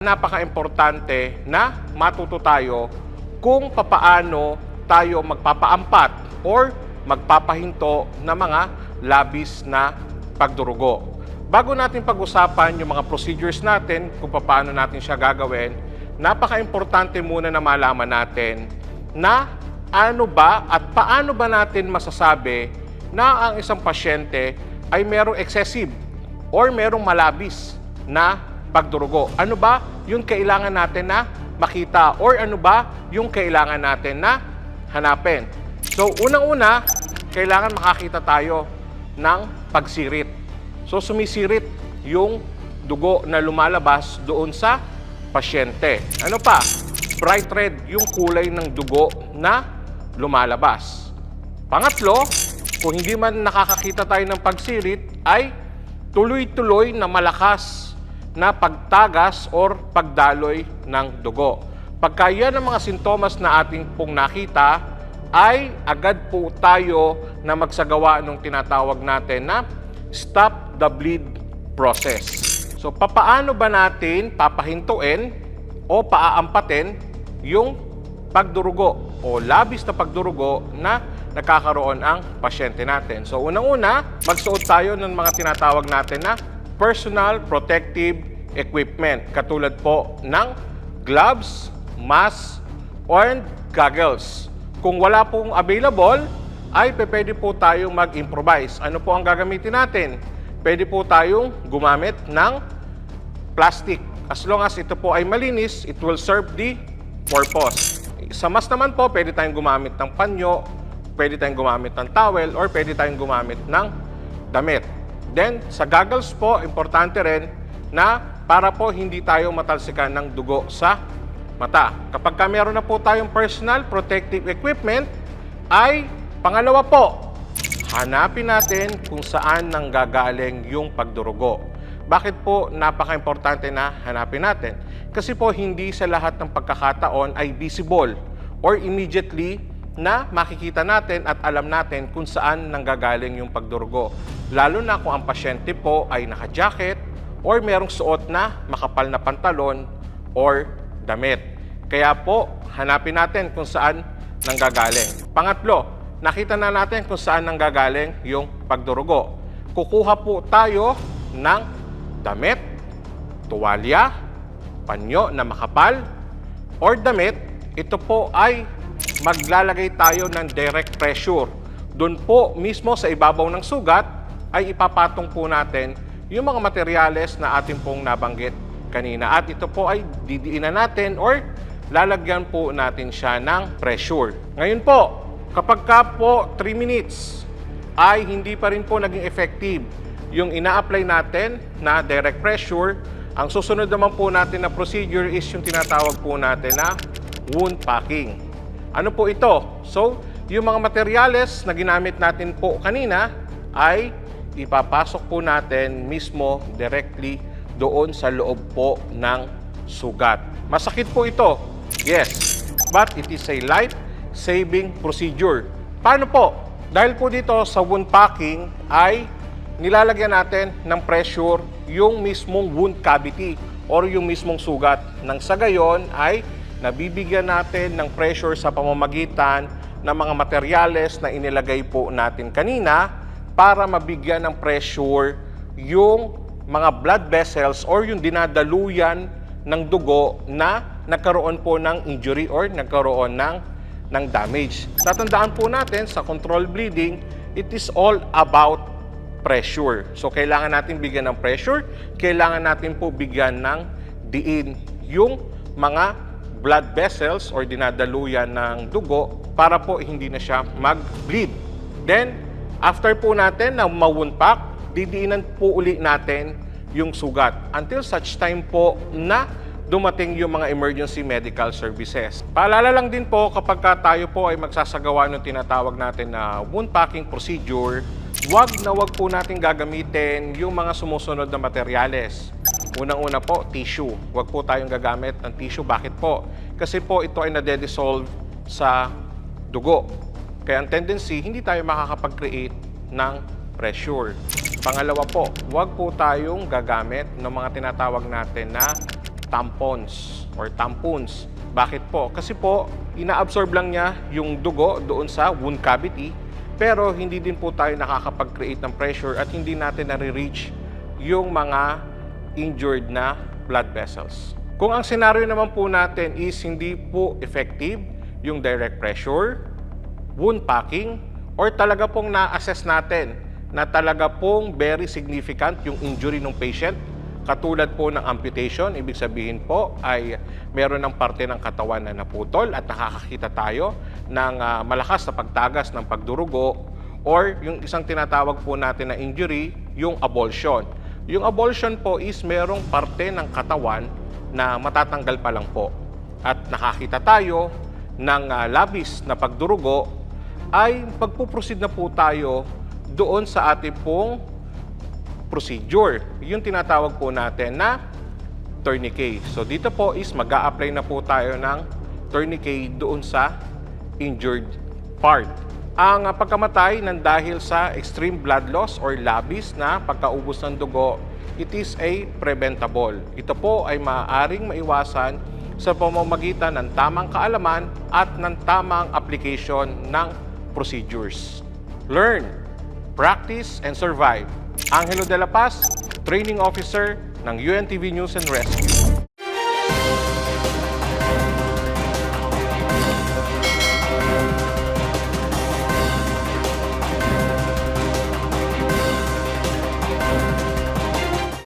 Napaka-importante na matuto tayo kung papaano tayo magpapaampat or magpapahinto ng mga labis na pagdurugo. Bago natin pag-usapan yung mga procedures natin kung paano natin siya gagawin, napaka-importante muna na malaman natin na ano ba at paano ba natin masasabi na ang isang pasyente ay merong excessive or merong malabis na pagdurugo. Ano ba yung kailangan natin na makita or ano ba yung kailangan natin na hanapin? So, unang-una, kailangan makakita tayo ng pagsirit. So, sumisirit yung dugo na lumalabas doon sa pasyente. Ano pa? Bright red yung kulay ng dugo na lumalabas. Pangatlo, kung hindi man nakakakita tayo ng pagsirit, ay tuloy-tuloy na malakas na pagtagas or pagdaloy ng dugo. Pagka yan ang mga sintomas na ating pong nakita, ay agad po tayo na magsagawa ng tinatawag natin na stop the bleed process. So, papaano ba natin papahintuin o paaampatin yung pagdurugo o labis na pagdurugo na nakakaroon ang pasyente natin? So, unang-una, magsuot tayo ng mga tinatawag natin na personal protective equipment, katulad po ng gloves, mask, and goggles. Kung wala pong available, ay pwede po tayong mag-improvise. Ano po ang gagamitin natin? Pwede po tayong gumamit ng plastic. As long as ito po ay malinis, it will serve the purpose. Sa mask naman po, pwede tayong gumamit ng panyo, pwede tayong gumamit ng towel, or pwede tayong gumamit ng damit. Then, sa goggles po, importante rin na para po hindi tayo matalsikan ng dugo sa mata. Kapag meron na po tayong personal protective equipment, ay pangalawa po, hanapin natin kung saan nanggagaling yung pagdurugo. Bakit po napaka-importante na hanapin natin? Kasi po hindi sa lahat ng pagkakataon ay visible or immediately na makikita natin at alam natin kung saan nanggagaling yung pagdurugo. Lalo na kung ang pasyente po ay naka-jacket or merong suot na makapal na pantalon or damit. Kaya po, hanapin natin kung saan nanggagaling. Pangatlo, nakita na natin kung saan nanggagaling yung pagdurugo. Kukuha po tayo ng damit, tuwalya, panyo na makapal, or damit. Ito po ay maglalagay tayo ng direct pressure. Doon po mismo sa ibabaw ng sugat ay ipapatong po natin yung mga materyales na ating pong nabanggit kanina. At ito po ay didiinan natin or lalagyan po natin siya ng pressure. Ngayon po, kapag ka po 3 minutes ay hindi pa rin po naging effective yung ina-apply natin na direct pressure, ang susunod naman po natin na procedure is yung tinatawag po natin na wound packing. Ano po ito? So, yung mga materyales na ginamit natin po kanina ay ipapasok po natin mismo directly doon sa loob po ng sugat. Masakit po ito, yes, but it is a life-saving procedure. Paano po? Dahil po dito sa wound packing ay nilalagyan natin ng pressure yung mismong wound cavity or yung mismong sugat. Nang sa gayon ay nabibigyan natin ng pressure sa pamamagitan ng mga materyales na inilagay po natin kanina para mabigyan ng pressure yung mga blood vessels or yung dinadaluyan ng dugo na nagkaroon po ng injury or nagkaroon ng damage. Tatandaan po natin sa control bleeding, it is all about pressure. So, kailangan natin bigyan ng pressure, kailangan natin po bigyan ng diin yung mga blood vessels or dinadaluyan ng dugo para po hindi na siya mag-bleed. Then, after po natin na ma-wound pack, didiinan po uli natin yung sugat until such time po na dumating yung mga emergency medical services. Paalala lang din po kapag tayo po ay magsasagawa ng tinatawag natin na wound packing procedure, wag po natin gagamitin yung mga sumusunod na materyales. Unang-una po, tissue. Huwag po tayong gagamit ng tissue. Bakit po? Kasi po ito ay nade-dissolve sa dugo. Kaya ang tendency, hindi tayo makakapag-create ng pressure. Pangalawa po, huwag po tayong gagamit ng mga tinatawag natin na tampons or tampons. Bakit po? Kasi po, ina-absorb lang niya yung dugo doon sa wound cavity, pero hindi din po tayo nakakapag-create ng pressure at hindi natin nare-reach yung mga injured na blood vessels. Kung ang senaryo naman po natin is hindi po effective yung direct pressure, wound packing, or talaga pong na-assess natin na talaga pong very significant yung injury ng patient, katulad po ng amputation, ibig sabihin po ay meron ng parte ng katawan na naputol at nakakakita tayo ng malakas na pagtagas ng pagdurugo, or yung isang tinatawag po natin na injury, yung avulsion. Yung avulsion po is merong parte ng katawan na matatanggal pa lang po. At nakakita tayo ng labis na pagdurugo, ay pagpuproceed na po tayo doon sa ating pong procedure. Yung tinatawag po natin na tourniquet. So dito po is mag-a-apply na po tayo ng tourniquet doon sa injured part. Ang pagkamatay ng dahil sa extreme blood loss or labis na pagkaubos ng dugo, it is a preventable. Ito po ay maaaring maiwasan sa pamamagitan ng tamang kaalaman at ng tamang application ng procedures. Learn, practice, and survive. Angelo de la Paz, Training Officer ng UNTV News and Rescue.